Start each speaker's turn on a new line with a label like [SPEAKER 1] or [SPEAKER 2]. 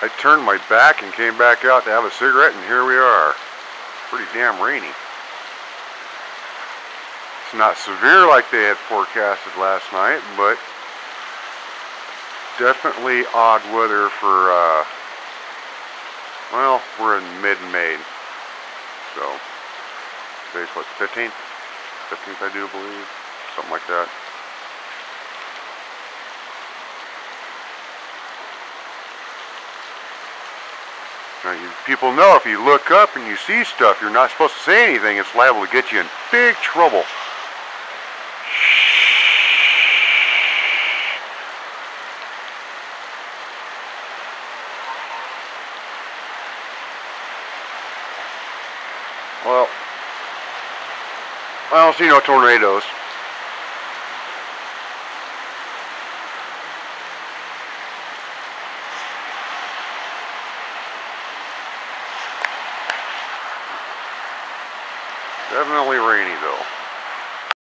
[SPEAKER 1] I turned my back and came back out to have a cigarette, and here we are. Pretty damn rainy. It's not severe like they had forecasted last night, but definitely odd weather for, well, we're in mid-May. So, today's what, the 15th? 15th, I do believe. Something like that. Now, people know if you look up and you see stuff, you're not supposed to say anything. It's liable to get you in big trouble. Well, I don't see no tornadoes. Definitely rainy though.